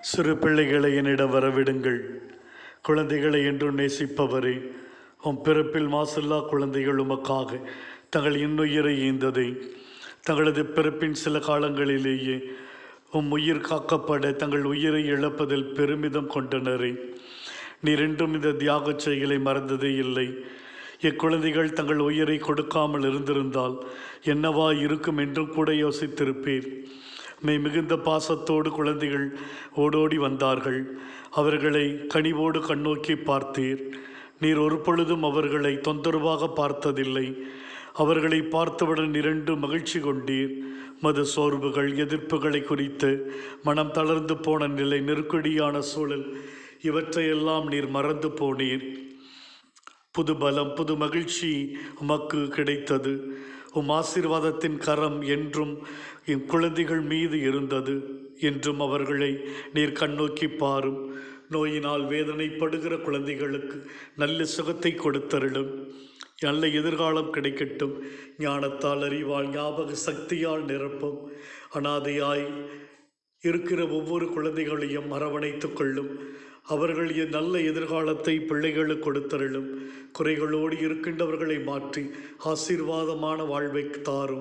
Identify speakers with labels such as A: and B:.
A: சிறு பிள்ளைகளை என்னிடம் வரவிடுங்கள். குழந்தைகளை என்றும் நேசிப்பவரே, உம் பிறப்பில் மாசில்லா குழந்தைகள் உமக்காக தங்கள் இன்னுயிரை ஈந்ததை தங்களது பிறப்பின் சில காலங்களிலேயே உம் உயிர் காக்கப்பட தங்கள் உயிரை இழப்பதில் பெருமிதம் கொண்டனரே. நீர் என்றும் இந்த தியாகச் செயலை மறந்ததே இல்லை. இக்குழந்தைகள் தங்கள் உயிரை கொடுக்காமல் இருந்திருந்தால் என்னவா இருக்கும் என்றும் கூட யோசித்திருப்பீர். மிகுந்த பாசத்தோடு குழந்தைகள் ஓடோடி வந்தார்கள். அவர்களை கனிவோடு கண்ணோக்கி பார்த்தீர். நீர் ஒரு பொழுதும் அவர்களை தொந்தரவாக பார்த்ததில்லை. அவர்களை பார்த்தவுடன் இரண்டு மகிழ்ச்சி கொண்டீர். மது சோர்வுகள் எதிர்ப்புகளை குறித்து மனம் தளர்ந்து போன நிலை, நெருக்கடியான சூழல், இவற்றையெல்லாம் நீர் மறந்து போனீர். புது பலம், புது மகிழ்ச்சி உமக்கு கிடைத்தது. உம் ஆசீர்வாதத்தின் கரம் என்றும் என் குழந்தைகள் மீது இருந்தது. என்றும் அவர்களை நீர் கண்ணோக்கி பாரும். நோயினால் வேதனைப்படுகிற குழந்தைகளுக்கு நல்ல சுகத்தை கொடுத்தருளும். நல்ல எதிர்காலம் கிடைக்கட்டும். ஞானத்தால், அறிவால், ஞாபக சக்தியால் நிரப்பும். அனாதையாய் இருக்கிற ஒவ்வொரு குழந்தைகளையும் அரவணைத்து கொள்ளும். அவர்கள் நல்ல எதிர்காலத்தை பிள்ளைகளுக்கு கொடுத்தருளும். குறைகளோடு இருக்கின்றவர்களை மாற்றி ஆசீர்வாதமான வாழ்வை தாரும்.